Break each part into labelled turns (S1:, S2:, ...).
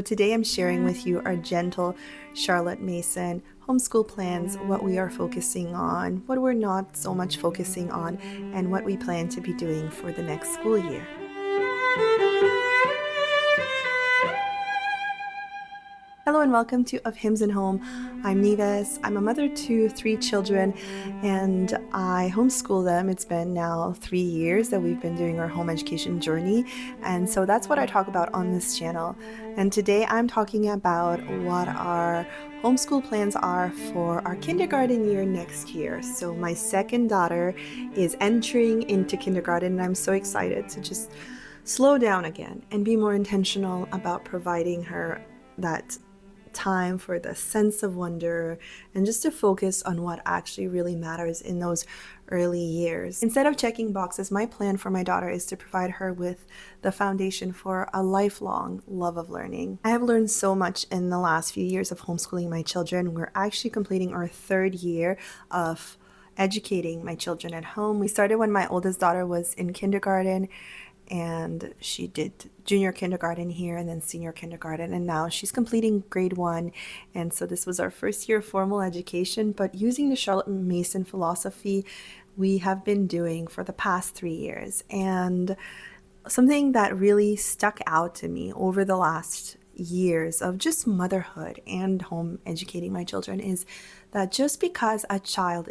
S1: Today I'm sharing with you our gentle Charlotte Mason homeschool plans, what we are focusing on, what we're not so much focusing on, and what we plan to be doing for the next school year. Hello and welcome to Of Hymns and Home. I'm Nevis. I'm a mother to 3 children and I homeschool them. It's been now 3 years that we've been doing our home education journey, and so that's what I talk about on this channel. And today I'm talking about what our homeschool plans are for our kindergarten year next year. So my second daughter is entering into kindergarten and I'm so excited to just slow down again and be more intentional about providing her that time for the sense of wonder and just to focus on what actually really matters in those early years. Instead of checking boxes, my plan for my daughter is to provide her with the foundation for a lifelong love of learning. I have learned so much in the last few years of homeschooling my children. We're actually completing our 3rd year of educating my children at home. We started when my oldest daughter was in kindergarten, and she did junior kindergarten here and then senior kindergarten, and now she's completing grade 1. And so this was our first year of formal education, but using the Charlotte Mason philosophy we have been doing for the past 3 years. And something that really stuck out to me over the last years of just motherhood and home educating my children is that just because a child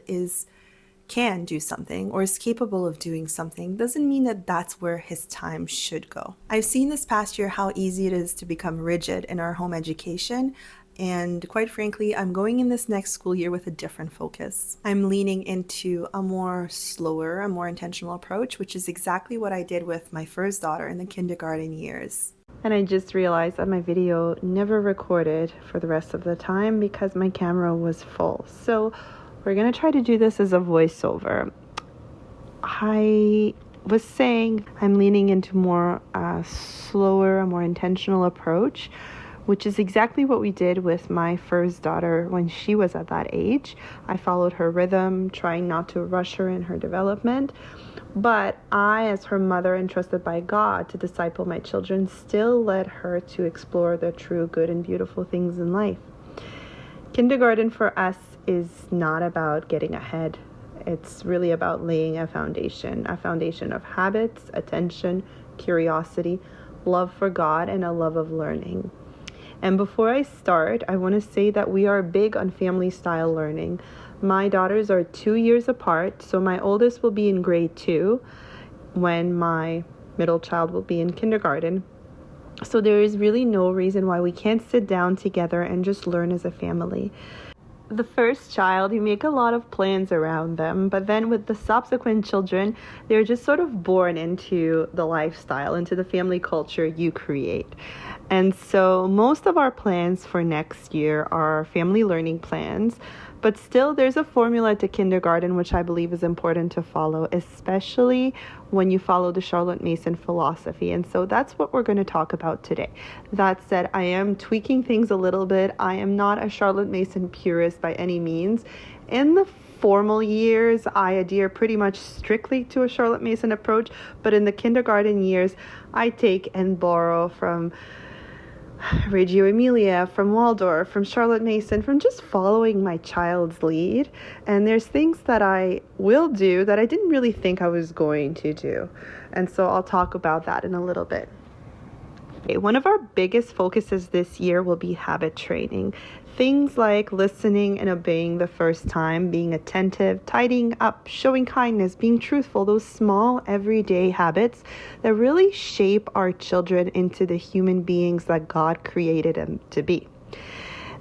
S1: can do something or is capable of doing something doesn't mean that that's where his time should go. I've seen this past year how easy it is to become rigid in our home education, and quite frankly, I'm going in this next school year with a different focus. I'm leaning into a more slower, a more intentional approach, which is exactly what I did with my first daughter in the kindergarten years. And I just realized that my video never recorded for the rest of the time because my camera was full. So we're going to try to do this as a voiceover. I was saying I'm leaning into more slower, a more intentional approach, which is exactly what we did with my first daughter when she was at that age. I followed her rhythm, trying not to rush her in her development. But I, as her mother entrusted by God to disciple my children, still led her to explore the true good and beautiful things in life. Kindergarten for us is not about getting ahead. It's really about laying a foundation of habits, attention, curiosity, love for God, and a love of learning. And before I start, I want to say that we are big on family style learning. My daughters are 2 years apart, so my oldest will be in grade 2 when my middle child will be in kindergarten. So there is really no reason why we can't sit down together and just learn as a family. The first child, you make a lot of plans around them, but then with the subsequent children, they're just sort of born into the lifestyle, into the family culture you create. And so most of our plans for next year are family learning plans, but still there's a formula to kindergarten which I believe is important to follow, especially when you follow the Charlotte Mason philosophy. And so that's what we're going to talk about today. That said, I am tweaking things a little bit. I am not a Charlotte Mason purist by any means. In the formal years, I adhere pretty much strictly to a Charlotte Mason approach, but in the kindergarten years, I take and borrow from Reggio Emilia, from Waldorf, from Charlotte Mason, from just following my child's lead. And there's things that I will do that I didn't really think I was going to do. And so I'll talk about that in a little bit. Okay, one of our biggest focuses this year will be habit training. Things like listening and obeying the first time, being attentive, tidying up, showing kindness, being truthful, those small everyday habits that really shape our children into the human beings that God created them to be.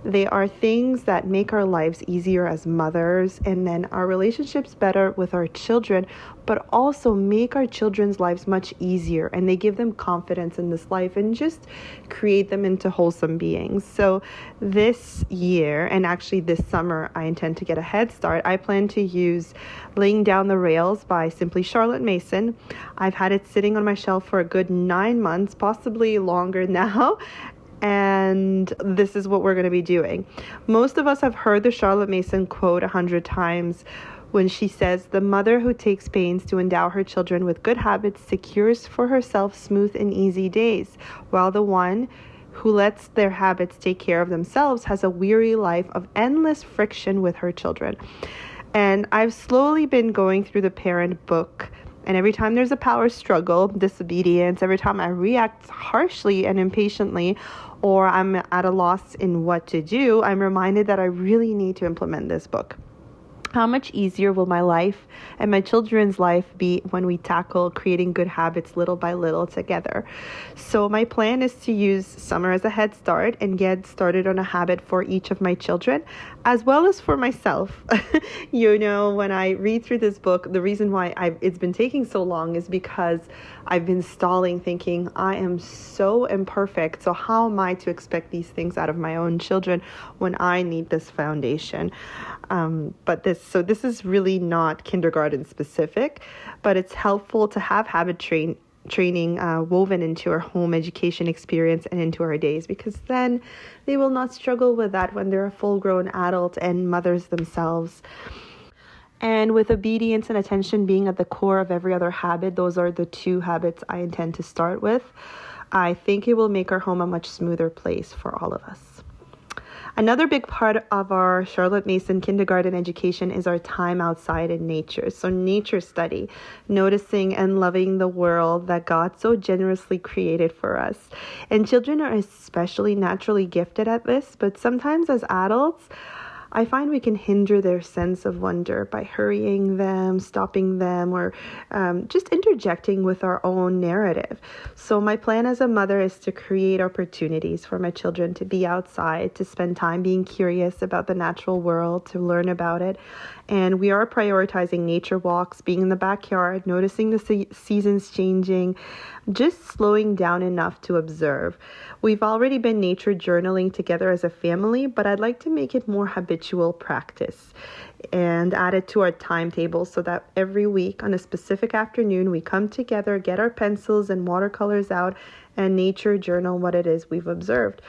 S1: They are things that make our lives easier as mothers and then our relationships better with our children, but also make our children's lives much easier, and they give them confidence in this life and just create them into wholesome beings. So this year, and actually this summer, I intend to get a head start. I plan to use Laying Down the Rails by Simply Charlotte Mason. I've had it sitting on my shelf for a good 9 months, possibly longer now. And this is what we're going to be doing. Most of us have heard the Charlotte Mason quote 100 times when she says, "The mother who takes pains to endow her children with good habits secures for herself smooth and easy days, while the one who lets their habits take care of themselves has a weary life of endless friction with her children. And I've slowly been going through the parent book. And every time there's a power struggle, disobedience, every time I react harshly and impatiently, or I'm at a loss in what to do, I'm reminded that I really need to implement this book. How much easier will my life and my children's life be when we tackle creating good habits little by little together? So my plan is to use summer as a head start and get started on a habit for each of my children, as well as for myself. When I read through this book, the reason why it's been taking so long is because I've been stalling, thinking I am so imperfect. So how am I to expect these things out of my own children when I need this foundation? So this is really not kindergarten specific, but it's helpful to have habit training woven into our home education experience and into our days, because then they will not struggle with that when they're a full-grown adult and mothers themselves. And with obedience and attention being at the core of every other habit, those are the two habits I intend to start with. I think it will make our home a much smoother place for all of us. Another big part of our Charlotte Mason kindergarten education is our time outside in nature. So nature study, noticing and loving the world that God so generously created for us. And children are especially naturally gifted at this, but sometimes as adults, I find we can hinder their sense of wonder by hurrying them, stopping them, or just interjecting with our own narrative. So my plan as a mother is to create opportunities for my children to be outside, to spend time being curious about the natural world, to learn about it. And we are prioritizing nature walks, being in the backyard, noticing the seasons changing, just slowing down enough to observe. We've already been nature journaling together as a family, but I'd like to make it more habitual practice and add it to our timetable so that every week on a specific afternoon, we come together, get our pencils and watercolors out, and nature journal what it is we've observed.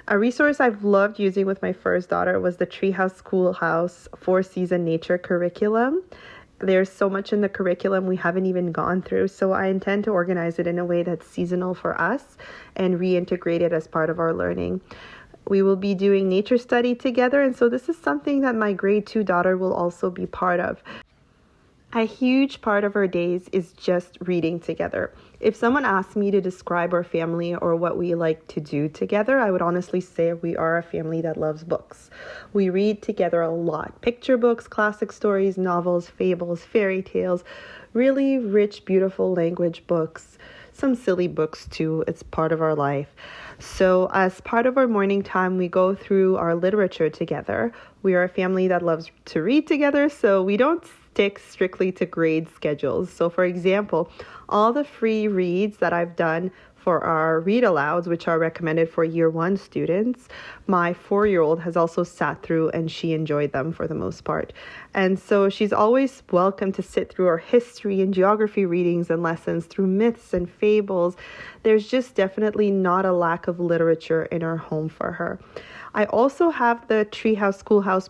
S1: A resource I've loved using with my first daughter was the Treehouse Schoolhouse 4-season nature curriculum. There's so much in the curriculum we haven't even gone through, so I intend to organize it in a way that's seasonal for us and reintegrate it as part of our learning. We will be doing nature study together, and so this is something that my grade 2 daughter will also be part of. A huge part of our days is just reading together. If someone asked me to describe our family or what we like to do together, I would honestly say we are a family that loves books. We read together a lot. Picture books, classic stories, novels, fables, fairy tales, really rich, beautiful language books, some silly books too. It's part of our life. So as part of our morning time, we go through our literature together. We are a family that loves to read together, so we don't stick strictly to grade schedules. So for example, all the free reads that I've done for our read alouds, which are recommended for year 1 students, my 4-year-old has also sat through and she enjoyed them for the most part. And so she's always welcome to sit through our history and geography readings and lessons, through myths and fables. There's just definitely not a lack of literature in our home for her. I also have the Treehouse Schoolhouse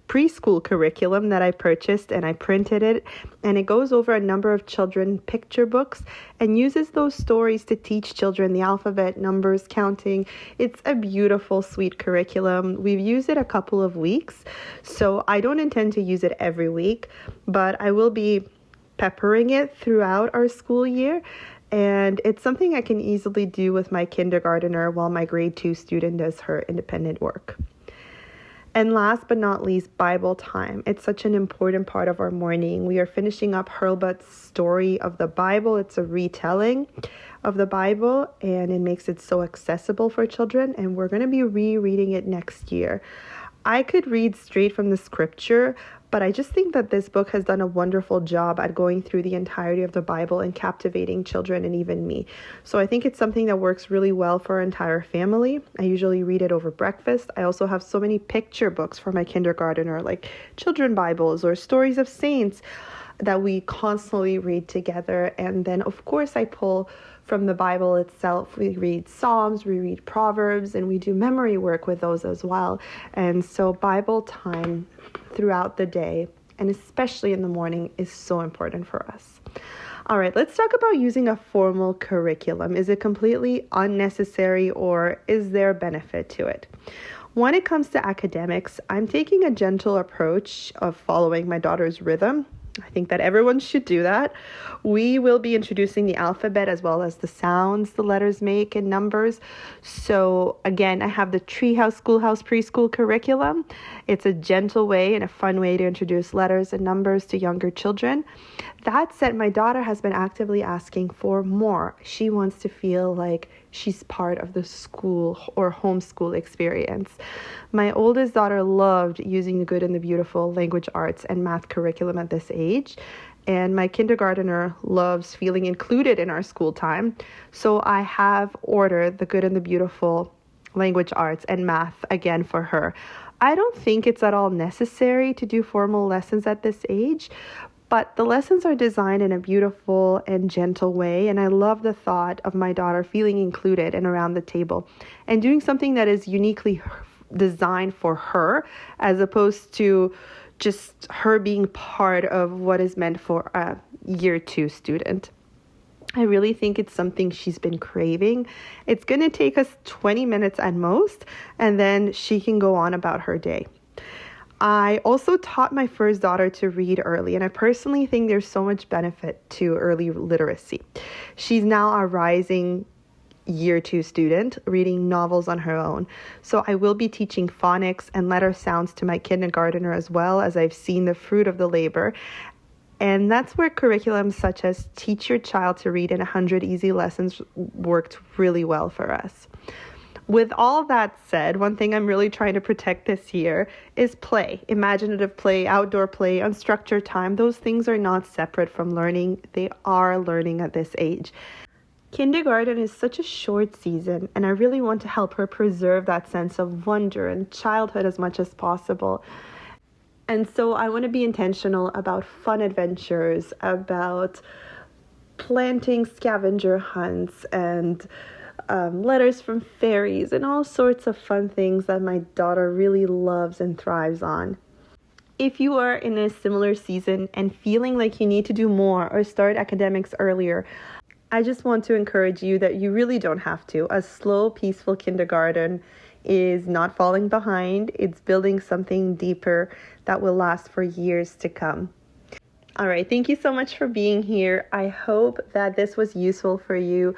S1: preschool curriculum that I purchased, and I printed it, and it goes over a number of children picture books and uses those stories to teach children the alphabet, numbers, counting. It's a beautiful, sweet curriculum. We've used it a couple of weeks, so I don't intend to use it every week, but I will be peppering it throughout our school year. And it's something I can easily do with my kindergartner while my grade 2 student does her independent work. And last but not least, Bible time. It's such an important part of our morning. We are finishing up Hurlbut's story of the Bible. It's a retelling of the Bible, and it makes it so accessible for children. And we're going to be rereading it next year. I could read straight from the scripture, but I just think that this book has done a wonderful job at going through the entirety of the Bible and captivating children and even me. So I think it's something that works really well for our entire family. I usually read it over breakfast. I also have so many picture books for my kindergartner, like children Bibles or stories of saints that we constantly read together. And then, of course, I pull from the Bible itself. We read Psalms, we read Proverbs, and we do memory work with those as well. And so Bible time throughout the day, and especially in the morning, is so important for us. All right, let's talk about using a formal curriculum. Is it completely unnecessary or is there a benefit to it? When it comes to academics, I'm taking a gentle approach of following my daughter's rhythm. I think that everyone should do that. We will be introducing the alphabet as well as the sounds the letters make and numbers. So again, I have the Treehouse Schoolhouse Preschool curriculum. It's a gentle way and a fun way to introduce letters and numbers to younger children. That said, my daughter has been actively asking for more. She wants to feel like she's part of the school or homeschool experience. My oldest daughter loved using the Good and the Beautiful language arts and math curriculum at this age. And my kindergartner loves feeling included in our school time. So I have ordered the Good and the Beautiful language arts and math again for her. I don't think it's at all necessary to do formal lessons at this age, but the lessons are designed in a beautiful and gentle way, and I love the thought of my daughter feeling included and around the table and doing something that is uniquely designed for her as opposed to just her being part of what is meant for a year 2 student. I really think it's something she's been craving. It's going to take us 20 minutes at most, and then she can go on about her day. I also taught my first daughter to read early, and I personally think there's so much benefit to early literacy. She's now a rising year 2 student reading novels on her own. So I will be teaching phonics and letter sounds to my kindergartner as well, as I've seen the fruit of the labor. And that's where curriculums such as Teach Your Child to Read in 100 Easy Lessons worked really well for us. With all that said, one thing I'm really trying to protect this year is play. Imaginative play, outdoor play, unstructured time. Those things are not separate from learning. They are learning at this age. Kindergarten is such a short season, and I really want to help her preserve that sense of wonder and childhood as much as possible. And so I want to be intentional about fun adventures, about planting scavenger hunts and letters from fairies and all sorts of fun things that my daughter really loves and thrives on. If you are in a similar season and feeling like you need to do more or start academics earlier, I just want to encourage you that you really don't have to. A slow, peaceful kindergarten is not falling behind. It's building something deeper that will last for years to come. All right, thank you so much for being here. I hope that this was useful for you.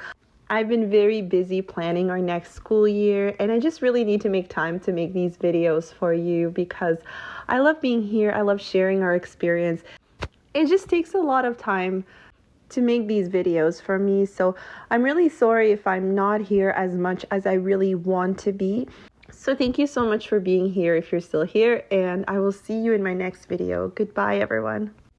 S1: I've been very busy planning our next school year, and I just really need to make time to make these videos for you because I love being here. I love sharing our experience. It just takes a lot of time to make these videos for me, so I'm really sorry if I'm not here as much as I really want to be. So thank you so much for being here if you're still here, and I will see you in my next video. Goodbye, everyone.